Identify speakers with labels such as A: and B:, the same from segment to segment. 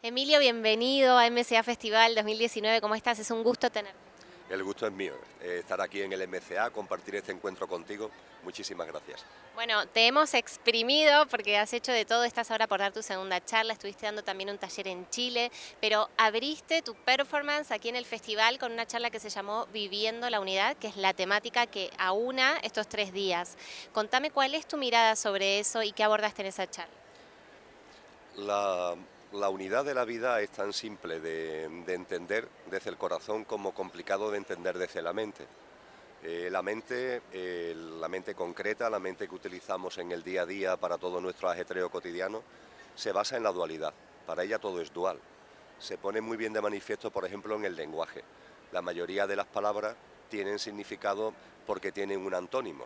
A: Emilio, bienvenido a MCA Festival 2019. ¿Cómo estás? Es un gusto tenerte.
B: El gusto es mío, estar aquí en el MCA, compartir este encuentro contigo. Muchísimas gracias.
A: Bueno, te hemos exprimido porque has hecho de todo, estás ahora por dar tu segunda charla, estuviste dando también un taller en Chile, pero abriste tu performance aquí en el festival con una charla que se llamó Viviendo la Unidad, que es la temática que aúna estos 3 días. Contame cuál es tu mirada sobre eso y qué abordaste en esa charla.
B: La, la unidad de la vida es tan simple de entender desde el corazón como complicado de entender desde la mente. La mente concreta, la mente que utilizamos en el día a día para todo nuestro ajetreo cotidiano, se basa en la dualidad. Para ella todo es dual. Se pone muy bien de manifiesto, por ejemplo, en el lenguaje. La mayoría de las palabras tienen significado porque tienen un antónimo.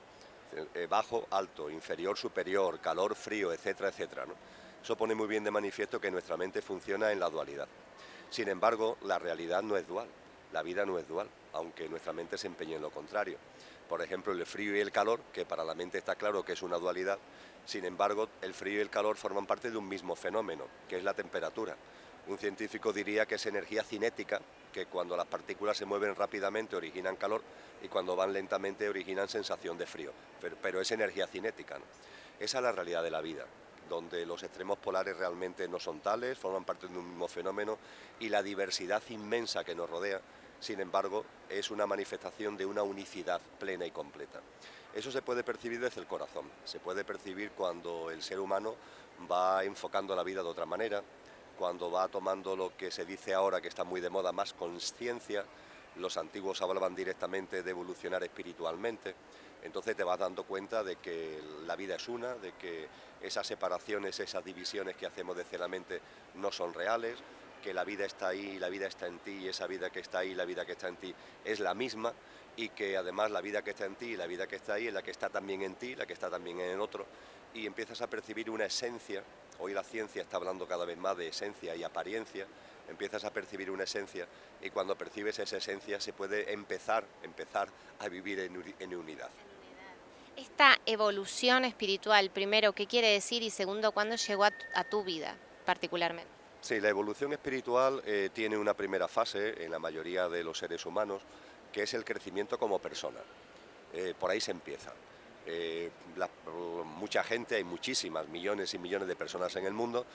B: Bajo, alto, inferior, superior, calor, frío, etcétera, etcétera, ¿no? Eso pone muy bien de manifiesto que nuestra mente funciona en la dualidad. Sin embargo, la realidad no es dual, la vida no es dual, aunque nuestra mente se empeñe en lo contrario. Por ejemplo, el frío y el calor, que para la mente está claro que es una dualidad, sin embargo, el frío y el calor forman parte de un mismo fenómeno, que es la temperatura. Un científico diría que es energía cinética, que cuando las partículas se mueven rápidamente originan calor y cuando van lentamente originan sensación de frío, pero es energía cinética, ¿no? Esa es la realidad de la vida, donde los extremos polares realmente no son tales, forman parte de un mismo fenómeno y la diversidad inmensa que nos rodea, sin embargo, es una manifestación de una unicidad plena y completa. Eso se puede percibir desde el corazón, se puede percibir cuando el ser humano va enfocando la vida de otra manera, cuando va tomando lo que se dice ahora que está muy de moda, más conciencia. Los antiguos hablaban directamente de evolucionar espiritualmente. Entonces te vas dando cuenta de que la vida es una, de que esas separaciones, esas divisiones que hacemos desde la mente no son reales, que la vida está ahí, la vida está en ti, y esa vida que está ahí, la vida que está en ti es la misma, y que además la vida que está en ti y la vida que está ahí es la que está también en ti, la que está también en el otro, y empiezas a percibir una esencia. Hoy la ciencia está hablando cada vez más de esencia y apariencia. Empiezas a percibir una esencia y cuando percibes esa esencia se puede empezar a vivir en unidad.
A: Esta evolución espiritual, primero, ¿qué quiere decir? Y segundo, ¿cuándo llegó a tu vida particularmente?
B: Sí, la evolución espiritual tiene una primera fase en la mayoría de los seres humanos, que es el crecimiento como persona. Por ahí se empieza. Eh, la- Mucha gente, hay muchísimas, millones y millones de personas en el mundo,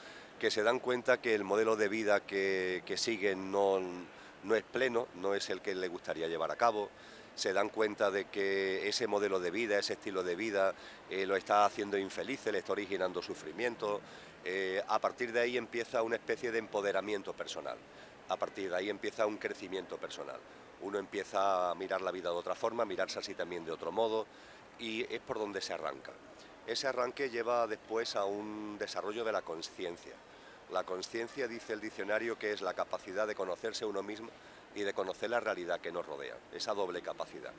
B: que se dan cuenta que el modelo de vida que siguen no es pleno, no es el que le gustaría llevar a cabo. Se dan cuenta de que ese modelo de vida, ese estilo de vida, lo está haciendo infeliz, le está originando sufrimiento. A partir de ahí empieza una especie de empoderamiento personal. A partir de ahí empieza un crecimiento personal. Uno empieza a mirar la vida de otra forma, a mirarse así también de otro modo, y es por donde se arranca. Ese arranque lleva después a un desarrollo de la conciencia. La conciencia, dice el diccionario, que es la capacidad de conocerse a uno mismo y de conocer la realidad que nos rodea, esa doble capacidad.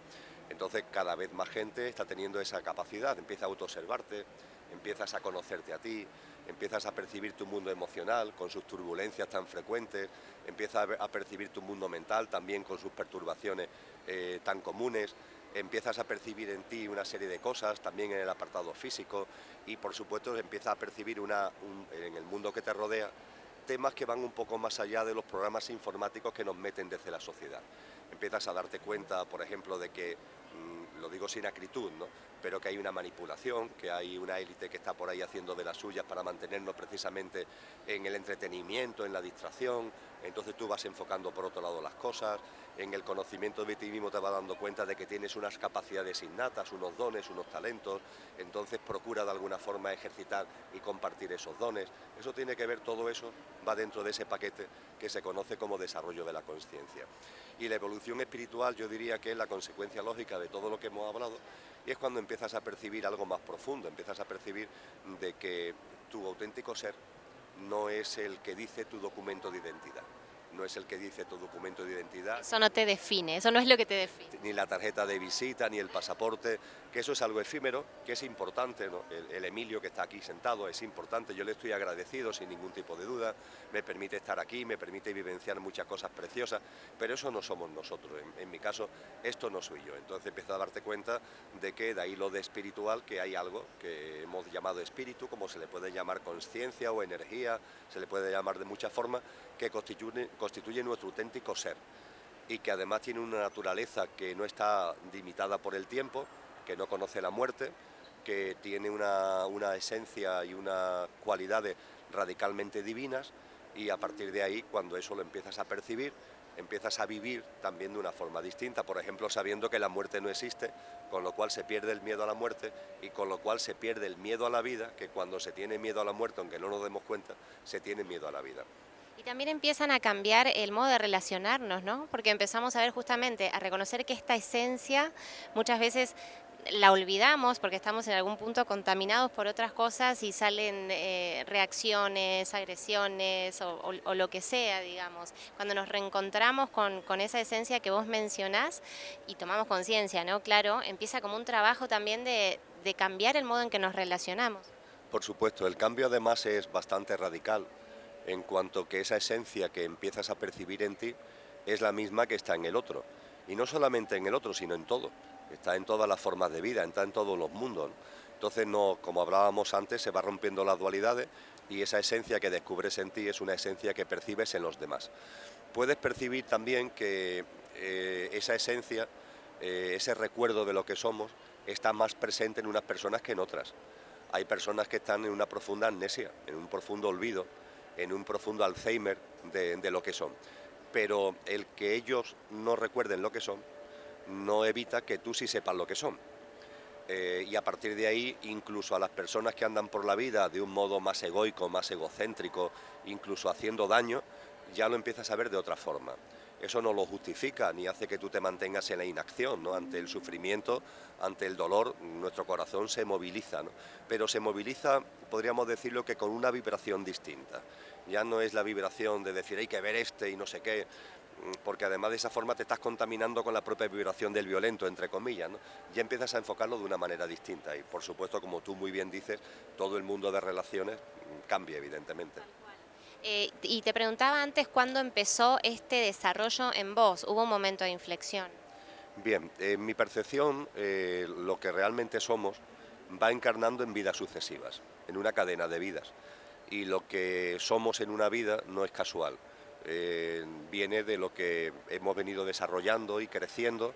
B: Entonces cada vez más gente está teniendo esa capacidad, empieza a autoobservarte, empiezas a conocerte a ti, empiezas a percibir tu mundo emocional con sus turbulencias tan frecuentes, empiezas a percibir tu mundo mental también con sus perturbaciones tan comunes, empiezas a percibir en ti una serie de cosas, también en el apartado físico, y por supuesto empiezas a percibir en el mundo que te rodea temas que van un poco más allá de los programas informáticos que nos meten desde la sociedad. Empiezas a darte cuenta, por ejemplo, de que, lo digo sin acritud, ¿no?, pero que hay una manipulación, que hay una élite que está por ahí haciendo de las suyas para mantenernos precisamente en el entretenimiento, en la distracción. Entonces tú vas enfocando por otro lado las cosas, en el conocimiento de ti mismo te vas dando cuenta de que tienes unas capacidades innatas, unos dones, unos talentos, entonces procura de alguna forma ejercitar y compartir esos dones. Eso tiene que ver, todo eso va dentro de ese paquete que se conoce como desarrollo de la conciencia. Y la evolución espiritual yo diría que es la consecuencia lógica de todo lo que hemos hablado, y es cuando empiezas a percibir algo más profundo, empiezas a percibir de que tu auténtico ser no es el que dice tu documento de identidad, no es el que dice tu documento de identidad.
A: Eso no te define, eso no es lo que te define.
B: Ni la tarjeta de visita, ni el pasaporte, que eso es algo efímero, que es importante, ¿no? El Emilio que está aquí sentado es importante, yo le estoy agradecido sin ningún tipo de duda, me permite estar aquí, me permite vivenciar muchas cosas preciosas, pero eso no somos nosotros, en mi caso esto no soy yo. Entonces empiezo a darte cuenta de que de ahí lo de espiritual, que hay algo que hemos llamado espíritu, como se le puede llamar conciencia o energía, se le puede llamar de muchas formas, que constituye nuestro auténtico ser, y que además tiene una naturaleza que no está limitada por el tiempo, que no conoce la muerte, que tiene una esencia y unas cualidades radicalmente divinas, y a partir de ahí, cuando eso lo empiezas a percibir, empiezas a vivir también de una forma distinta, por ejemplo, sabiendo que la muerte no existe, con lo cual se pierde el miedo a la muerte y con lo cual se pierde el miedo a la vida, que cuando se tiene miedo a la muerte, aunque no nos demos cuenta, se tiene miedo a la vida.
A: Y también empiezan a cambiar el modo de relacionarnos, ¿no? Porque empezamos a ver justamente, a reconocer que esta esencia muchas veces la olvidamos porque estamos en algún punto contaminados por otras cosas y salen reacciones, agresiones o lo que sea, digamos. Cuando nos reencontramos con esa esencia que vos mencionás y tomamos conciencia, ¿no? Claro, empieza como un trabajo también de cambiar el modo en que nos relacionamos.
B: Por supuesto, el cambio además es bastante radical, en cuanto que esa esencia que empiezas a percibir en ti es la misma que está en el otro. Y no solamente en el otro, sino en todo. Está en todas las formas de vida, está en todos los mundos, ¿no? Entonces, no, como hablábamos antes, se va rompiendo las dualidades y esa esencia que descubres en ti es una esencia que percibes en los demás. Puedes percibir también que esa esencia, ese recuerdo de lo que somos, está más presente en unas personas que en otras. Hay personas que están en una profunda amnesia, en un profundo olvido, en un profundo Alzheimer de lo que son. Pero el que ellos no recuerden lo que son, no evita que tú sí sepas lo que son. Y a partir de ahí, incluso a las personas que andan por la vida de un modo más egoico, más egocéntrico, incluso haciendo daño, ya lo empiezas a ver de otra forma. Eso no lo justifica ni hace que tú te mantengas en la inacción, ¿no? Ante el sufrimiento, ante el dolor, nuestro corazón se moviliza, ¿no? Pero se moviliza, podríamos decirlo, que con una vibración distinta. Ya no es la vibración de decir hay que ver y no sé qué, porque además de esa forma te estás contaminando con la propia vibración del violento, entre comillas, ¿no? Ya empiezas a enfocarlo de una manera distinta y, por supuesto, como tú muy bien dices, todo el mundo de relaciones cambia, evidentemente.
A: Y te preguntaba antes cuándo empezó este desarrollo en vos, ¿hubo un momento de inflexión?
B: Bien, en mi percepción, lo que realmente somos va encarnando en vidas sucesivas, en una cadena de vidas. Y lo que somos en una vida no es casual, viene de lo que hemos venido desarrollando y creciendo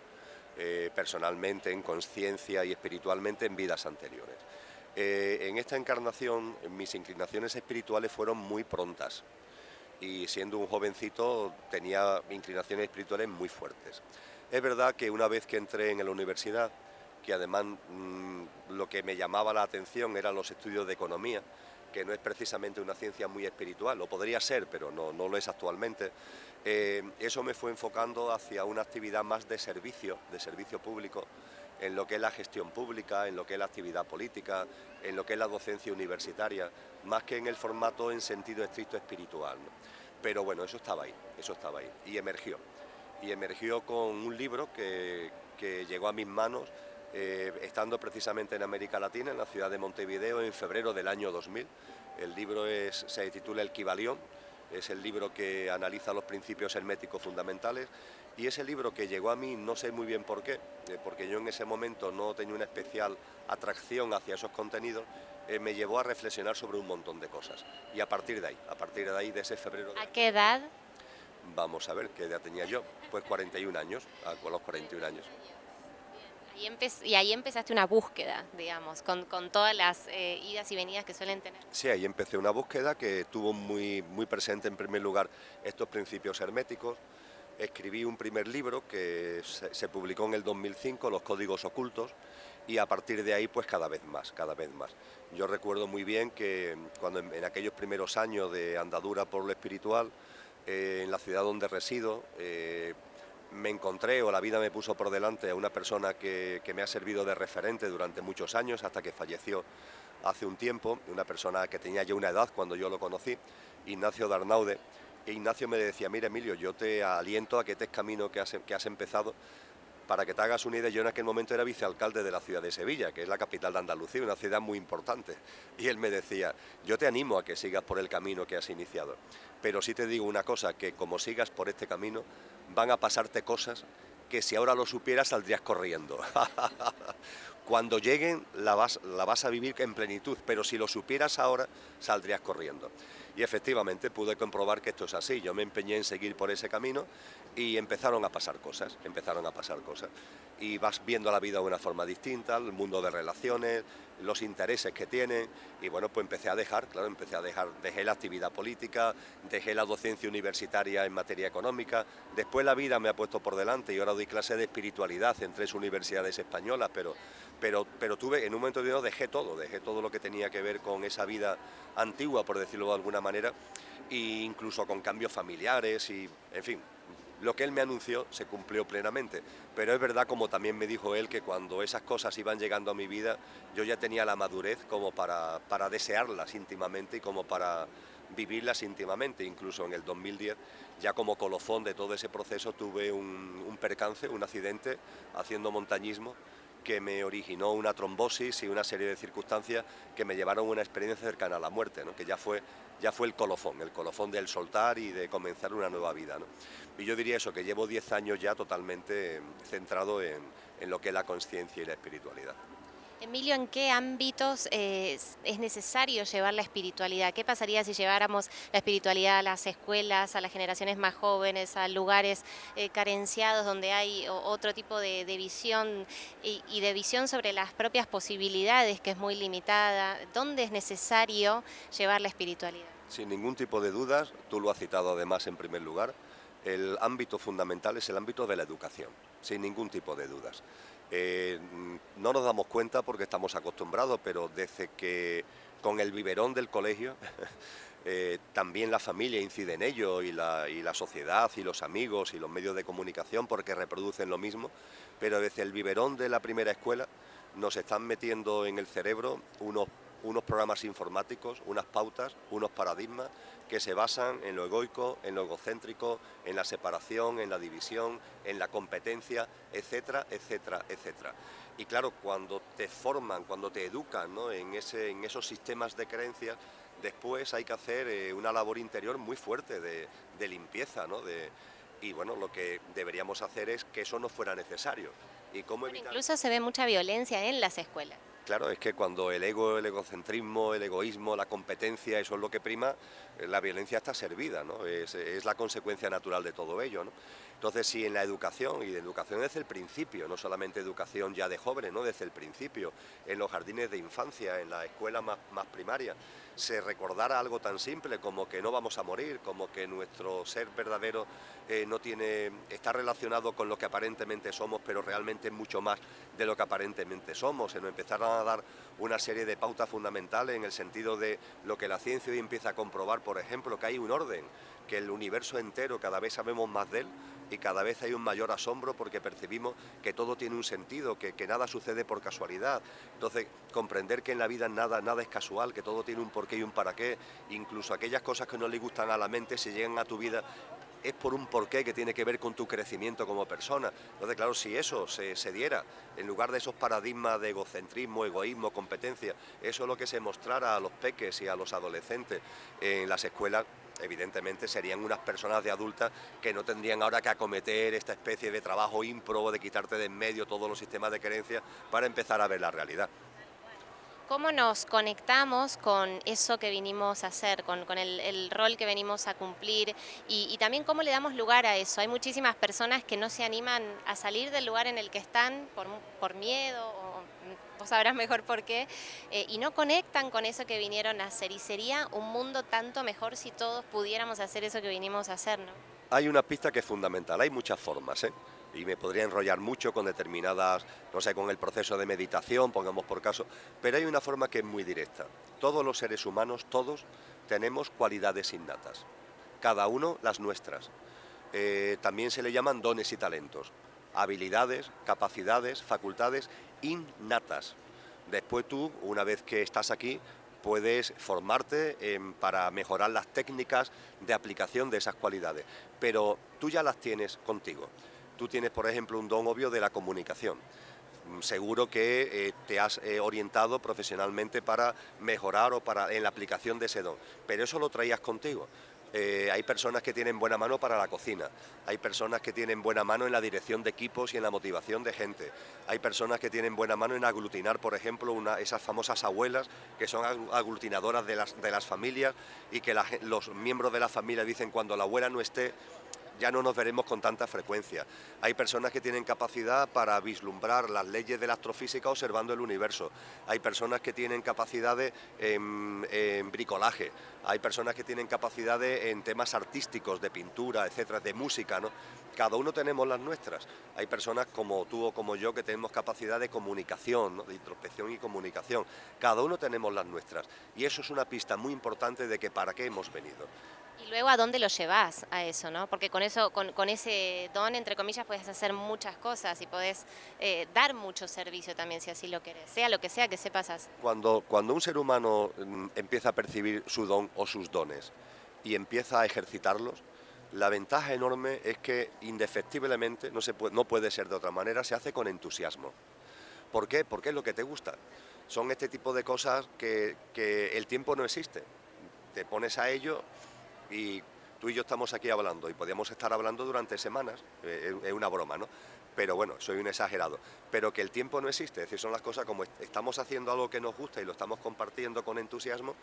B: personalmente, en conciencia y espiritualmente en vidas anteriores. En esta encarnación, mis inclinaciones espirituales fueron muy prontas y siendo un jovencito tenía inclinaciones espirituales muy fuertes. Es verdad que una vez que entré en la universidad, que además lo que me llamaba la atención eran los estudios de economía, que no es precisamente una ciencia muy espiritual, lo podría ser, pero no lo es actualmente, eso me fue enfocando hacia una actividad más de servicio público, en lo que es la gestión pública, en lo que es la actividad política, en lo que es la docencia universitaria, más que en el formato en sentido estricto espiritual, ¿no? Pero bueno, eso estaba ahí, y emergió con un libro que llegó a mis manos estando precisamente en América Latina, en la ciudad de Montevideo, en febrero del año 2000. El libro se titula El Kybalión, es el libro que analiza los principios herméticos fundamentales, y ese libro que llegó a mí, no sé muy bien por qué, porque yo en ese momento no tenía una especial atracción hacia esos contenidos, me llevó a reflexionar sobre un montón de cosas. Y a partir de ahí, de ese febrero...
A: ¿A qué edad?
B: Vamos a ver, ¿qué edad tenía yo? Pues 41 años, con los 41 años.
A: Y ahí empezaste una búsqueda, digamos, con todas las idas y venidas que suelen tener.
B: Sí, ahí empecé una búsqueda que tuvo muy presente en primer lugar estos principios herméticos. Escribí un primer libro que se publicó en el 2005, Los Códigos Ocultos, y a partir de ahí pues cada vez más. Yo recuerdo muy bien que cuando en aquellos primeros años de andadura por lo espiritual, en la ciudad donde resido, me encontré, o la vida me puso por delante, a una persona que me ha servido de referente durante muchos años, hasta que falleció hace un tiempo, una persona que tenía ya una edad cuando yo lo conocí, Ignacio de Arnaude, Ignacio me decía, mira Emilio, yo te aliento a que este camino que has empezado. Para que te hagas una idea, yo en aquel momento era vicealcalde de la ciudad de Sevilla, que es la capital de Andalucía, una ciudad muy importante. Y él me decía, yo te animo a que sigas por el camino que has iniciado. Pero sí te digo una cosa, que como sigas por este camino, van a pasarte cosas que si ahora lo supieras saldrías corriendo. Cuando lleguen la vas a vivir en plenitud, pero si lo supieras ahora saldrías corriendo. Y efectivamente pude comprobar que esto es así. Yo me empeñé en seguir por ese camino y empezaron a pasar cosas. Y vas viendo la vida de una forma distinta, el mundo de relaciones, los intereses que tienen. Y bueno, pues dejé la actividad política, dejé la docencia universitaria en materia económica. Después la vida me ha puesto por delante y ahora doy clase de espiritualidad en 3 universidades españolas, pero tuve, en un momento dado dejé todo lo que tenía que ver con esa vida antigua, por decirlo de alguna manera, e incluso con cambios familiares y, en fin, lo que él me anunció se cumplió plenamente. Pero es verdad, como también me dijo él, que cuando esas cosas iban llegando a mi vida, yo ya tenía la madurez como para desearlas íntimamente y como para vivirlas íntimamente. Incluso en el 2010, ya como colofón de todo ese proceso, tuve un percance, un accidente haciendo montañismo, que me originó una trombosis y una serie de circunstancias que me llevaron a una experiencia cercana a la muerte, ¿no? Que ya fue el colofón del soltar y de comenzar una nueva vida, ¿no? Y yo diría eso, que llevo 10 años ya totalmente centrado en lo que es la conciencia y la espiritualidad.
A: Emilio, ¿en qué ámbitos es necesario llevar la espiritualidad? ¿Qué pasaría si lleváramos la espiritualidad a las escuelas, a las generaciones más jóvenes, a lugares carenciados donde hay otro tipo de visión y de visión sobre las propias posibilidades, que es muy limitada? ¿Dónde es necesario llevar la espiritualidad?
B: Sin ningún tipo de dudas, tú lo has citado además en primer lugar, el ámbito fundamental es el ámbito de la educación, sin ningún tipo de dudas. No nos damos cuenta porque estamos acostumbrados, pero desde que con el biberón del colegio, también la familia incide en ello y la sociedad y los amigos y los medios de comunicación porque reproducen lo mismo, pero desde el biberón de la primera escuela nos están metiendo en el cerebro unos programas informáticos, unas pautas, unos paradigmas que se basan en lo egoico, en lo egocéntrico, en la separación, en la división, en la competencia, etcétera, etcétera, etcétera. Y claro, cuando te forman, cuando te educan, ¿no?, en esos sistemas de creencias, después hay que hacer una labor interior muy fuerte de limpieza, ¿no? Y bueno, lo que deberíamos hacer es que eso no fuera necesario. ¿Y cómo
A: Bueno,
B: evitar?
A: incluso se ve mucha violencia en las escuelas.
B: Claro, es que cuando el ego, el egocentrismo, el egoísmo, la competencia, eso es lo que prima, la violencia está servida, ¿no? Es la consecuencia natural de todo ello, ¿no? Entonces, si en la educación, y de educación desde el principio, no solamente educación ya de jóvenes, ¿no?, desde el principio, en los jardines de infancia, en la escuela más primaria, se recordara algo tan simple como que no vamos a morir, como que nuestro ser verdadero está relacionado con lo que aparentemente somos, pero realmente es mucho más de lo que aparentemente somos. Se nos empezaron a dar una serie de pautas fundamentales en el sentido de lo que la ciencia hoy empieza a comprobar, por ejemplo, que hay un orden, que el universo entero cada vez sabemos más de él y cada vez hay un mayor asombro porque percibimos que todo tiene un sentido, que nada sucede por casualidad. Entonces, comprender que en la vida nada es casual, que todo tiene un porqué y un para qué, incluso aquellas cosas que no le gustan a la mente, si llegan a tu vida, es por un porqué que tiene que ver con tu crecimiento como persona. Entonces, claro, si eso se diera, en lugar de esos paradigmas de egocentrismo, egoísmo, competencia, eso es lo que se mostrara a los peques y a los adolescentes en las escuelas, evidentemente serían unas personas de adultas que no tendrían ahora que acometer esta especie de trabajo ímprobo de quitarte de en medio todos los sistemas de creencias para empezar a ver la realidad.
A: ¿Cómo nos conectamos con eso que vinimos a hacer, con el rol que venimos a cumplir y también cómo le damos lugar a eso? Hay muchísimas personas que no se animan a salir del lugar en el que están por miedo, o vos sabrás mejor por qué, y no conectan con eso que vinieron a hacer. Y sería un mundo tanto mejor si todos pudiéramos hacer eso que vinimos a hacer, ¿no?
B: Hay una pista que es fundamental, hay muchas formas, ¿eh? Y me podría enrollar mucho con determinadas, no sé, con el proceso de meditación, pongamos por caso, pero hay una forma que es muy directa. Todos los seres humanos, todos, tenemos cualidades innatas, cada uno las nuestras. También se le llaman dones y talentos, habilidades, capacidades, facultades innatas. Después tú, una vez que estás aquí, puedes formarte para mejorar las técnicas de aplicación de esas cualidades, pero tú ya las tienes contigo. Tú tienes, por ejemplo, un don obvio de la comunicación. Seguro que te has orientado profesionalmente para mejorar o en la aplicación de ese don, pero eso lo traías contigo. Hay personas que tienen buena mano para la cocina, hay personas que tienen buena mano en la dirección de equipos y en la motivación de gente, hay personas que tienen buena mano en aglutinar, por ejemplo, esas famosas abuelas que son aglutinadoras de las familias y que los miembros de la familia dicen cuando la abuela no esté, ya no nos veremos con tanta frecuencia. Hay personas que tienen capacidad para vislumbrar las leyes de la astrofísica observando el universo. Hay personas que tienen capacidades en bricolaje. Hay personas que tienen capacidades en temas artísticos, de pintura, etcétera, de música, ¿no? Cada uno tenemos las nuestras. Hay personas como tú o como yo que tenemos capacidad de comunicación, ¿no? De introspección y comunicación. Cada uno tenemos las nuestras. Y eso es una pista muy importante de que para qué hemos venido.
A: Y luego, ¿a dónde lo llevas a eso, no? Porque con eso, con ese don, entre comillas, puedes hacer muchas cosas y podés dar mucho servicio también, si así lo querés, sea lo que sea que sepas hacer.
B: Cuando un ser humano empieza a percibir su don o sus dones y empieza a ejercitarlos, la ventaja enorme es que indefectiblemente, no puede ser de otra manera, se hace con entusiasmo. ¿Por qué? Porque es lo que te gusta. Son este tipo de cosas que el tiempo no existe. Te pones a ello y tú y yo estamos aquí hablando y podríamos estar hablando durante semanas, es una broma, ¿no? Pero bueno, soy un exagerado, pero que el tiempo no existe, es decir, son las cosas como estamos haciendo algo que nos gusta y lo estamos compartiendo con entusiasmo,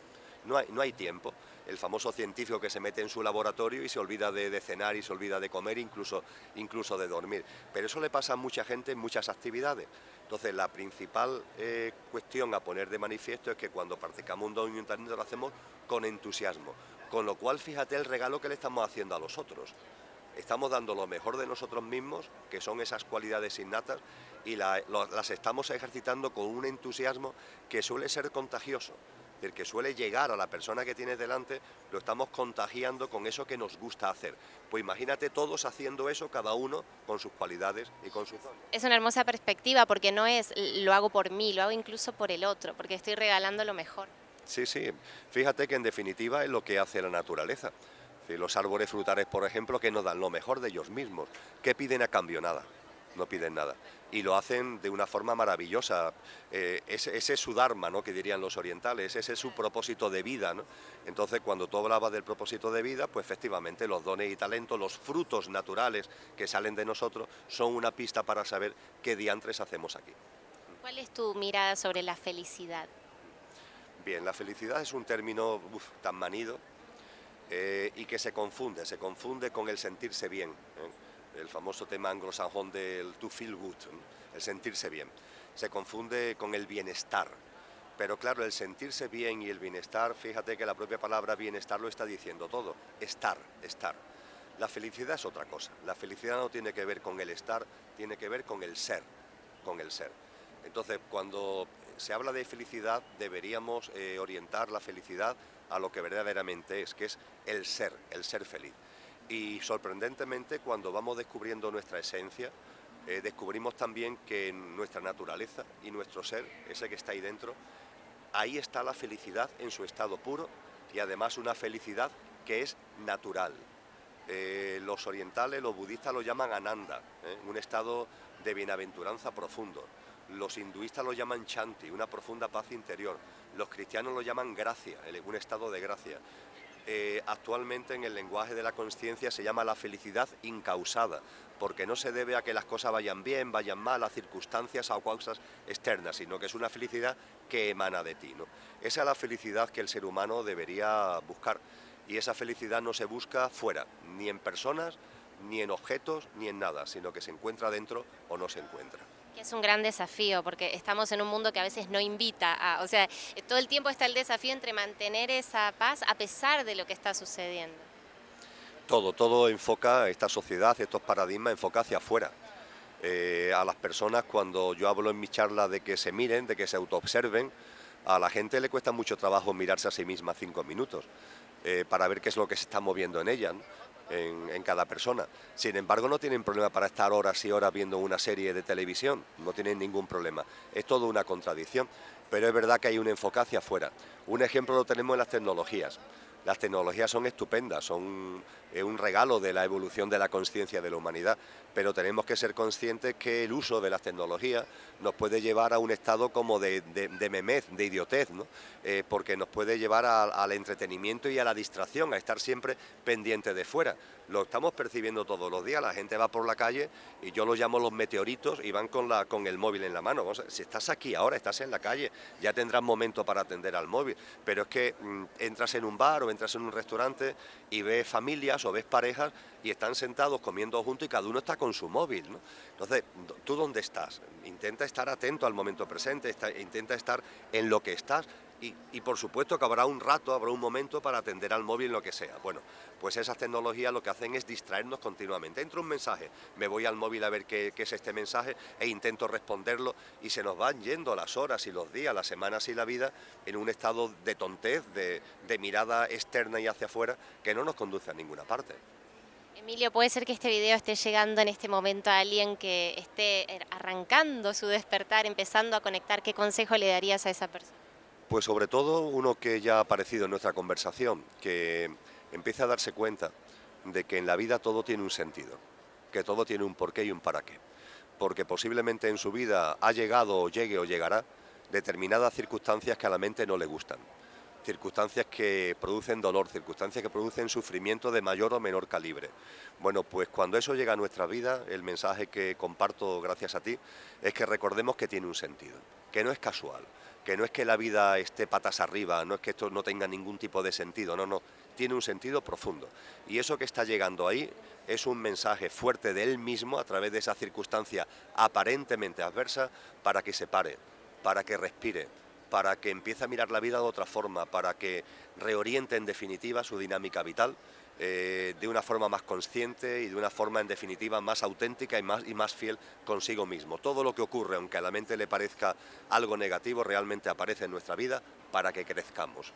B: no hay tiempo. El famoso científico que se mete en su laboratorio y se olvida de cenar y se olvida de comer, incluso de dormir, pero eso le pasa a mucha gente en muchas actividades. Entonces, la principal cuestión a poner de manifiesto es que cuando practicamos un don y un talento lo hacemos con entusiasmo, con lo cual fíjate el regalo que le estamos haciendo a los otros. Estamos dando lo mejor de nosotros mismos, que son esas cualidades innatas, y las estamos ejercitando con un entusiasmo que suele ser contagioso, es decir, que suele llegar a la persona que tienes delante, lo estamos contagiando con eso que nos gusta hacer. Pues imagínate todos haciendo eso, cada uno con sus cualidades y con sus dones.
A: Es una hermosa perspectiva porque no es lo hago por mí, lo hago incluso por el otro, porque estoy regalando lo mejor.
B: Sí, sí, fíjate que en definitiva es lo que hace la naturaleza. Los árboles frutales, por ejemplo, que nos dan lo mejor de ellos mismos. ¿Qué piden a cambio? Nada, no piden nada. Y lo hacen de una forma maravillosa. Ese es su dharma, ¿no? Que dirían los orientales, ese es su propósito de vida, ¿no? Entonces, cuando tú hablabas del propósito de vida, pues efectivamente los dones y talentos, los frutos naturales que salen de nosotros, son una pista para saber qué diantres hacemos aquí.
A: ¿Cuál es tu mirada sobre la felicidad?
B: Bien, la felicidad es un término tan manido, y que se confunde con el sentirse bien, el famoso tema anglosajón del to feel good, el sentirse bien, se confunde con el bienestar, pero claro, el sentirse bien y el bienestar, fíjate que la propia palabra bienestar lo está diciendo todo, estar. La felicidad es otra cosa, la felicidad no tiene que ver con el estar, tiene que ver con el ser. Entonces, cuando se habla de felicidad, deberíamos orientar la felicidad a lo que verdaderamente es, que es el ser feliz. Y sorprendentemente, cuando vamos descubriendo nuestra esencia, descubrimos también que en nuestra naturaleza y nuestro ser, ese que está ahí dentro, ahí está la felicidad en su estado puro y además una felicidad que es natural. Los orientales, los budistas lo llaman ananda, un estado de bienaventuranza profundo. Los hinduistas lo llaman chanti, una profunda paz interior. Los cristianos lo llaman gracia, un estado de gracia. Actualmente en el lenguaje de la consciencia se llama la felicidad incausada, porque no se debe a que las cosas vayan bien, vayan mal, a circunstancias o a causas externas, sino que es una felicidad que emana de ti, ¿no? Esa es la felicidad que el ser humano debería buscar, y esa felicidad no se busca fuera, ni en personas, ni en objetos, ni en nada, sino que se encuentra dentro o no se encuentra.
A: Que es un gran desafío porque estamos en un mundo que a veces no invita o sea, todo el tiempo está el desafío entre mantener esa paz a pesar de lo que está sucediendo.
B: Todo enfoca, esta sociedad, estos paradigmas enfoca hacia afuera. A las personas, cuando yo hablo en mi charla de que se miren, de que se autoobserven, a la gente le cuesta mucho trabajo mirarse a sí misma 5 minutos para ver qué es lo que se está moviendo en ella, ¿no? en cada persona. Sin embargo, no tienen problema para estar horas y horas viendo una serie de televisión, no tienen ningún problema. Es todo una contradicción, pero es verdad que hay un enfoque hacia afuera. Un ejemplo lo tenemos en las tecnologías. Las tecnologías son estupendas, son un regalo de la evolución de la conciencia de la humanidad, pero tenemos que ser conscientes que el uso de las tecnologías nos puede llevar a un estado como de memez, de idiotez, ¿no? Porque nos puede llevar al entretenimiento y a la distracción, a estar siempre pendiente de fuera. Lo estamos percibiendo todos los días, la gente va por la calle y yo lo llamo los meteoritos y van con el móvil en la mano. O sea, si estás aquí ahora, estás en la calle, ya tendrás momento para atender al móvil, pero es que entras en un bar o entras en un restaurante y ves familias o ves parejas y están sentados comiendo juntos y cada uno está con su móvil, ¿no? Entonces, ¿tú dónde estás? Intenta estar atento al momento presente, intenta estar en lo que estás y por supuesto que habrá un rato, habrá un momento para atender al móvil en lo que sea. Bueno, pues esas tecnologías lo que hacen es distraernos continuamente. Entra un mensaje, me voy al móvil a ver qué es este mensaje e intento responderlo y se nos van yendo las horas y los días, las semanas y la vida en un estado de tontez, de mirada externa y hacia afuera que no nos conduce a ninguna parte.
A: Emilio, ¿puede ser que este video esté llegando en este momento a alguien que esté arrancando su despertar, empezando a conectar? ¿Qué consejo le darías a esa persona?
B: Pues sobre todo uno que ya ha aparecido en nuestra conversación, que empiece a darse cuenta de que en la vida todo tiene un sentido, que todo tiene un porqué y un para qué, porque posiblemente en su vida ha llegado o llegue o llegará determinadas circunstancias que a la mente no le gustan, circunstancias que producen dolor, circunstancias que producen sufrimiento de mayor o menor calibre. Bueno, pues cuando eso llega a nuestra vida, el mensaje que comparto gracias a ti es que recordemos que tiene un sentido, que no es casual, que no es que la vida esté patas arriba, no es que esto no tenga ningún tipo de sentido, no, no, tiene un sentido profundo. Y eso que está llegando ahí es un mensaje fuerte de él mismo a través de esa circunstancia aparentemente adversa para que se pare, para que respire, para que empiece a mirar la vida de otra forma, para que reoriente en definitiva su dinámica vital de una forma más consciente y de una forma en definitiva más auténtica y más fiel consigo mismo. Todo lo que ocurre, aunque a la mente le parezca algo negativo, realmente aparece en nuestra vida para que crezcamos.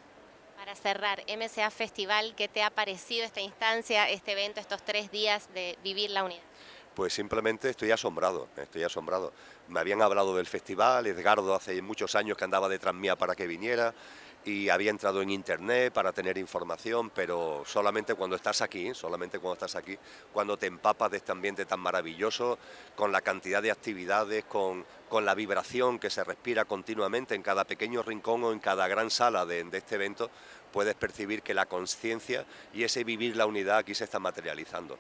A: Para cerrar, MCA Festival, ¿qué te ha parecido esta instancia, este evento, estos 3 días de vivir la unidad?
B: Pues simplemente estoy asombrado, estoy asombrado. Me habían hablado del festival, Edgardo hace muchos años que andaba detrás mía para que viniera y había entrado en internet para tener información, pero solamente cuando estás aquí, cuando te empapas de este ambiente tan maravilloso, con la cantidad de actividades, con la vibración que se respira continuamente en cada pequeño rincón o en cada gran sala de este evento, puedes percibir que la conciencia y ese vivir la unidad aquí se está materializando.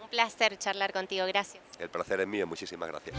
A: Un placer charlar contigo, gracias.
B: El placer es mío, muchísimas gracias.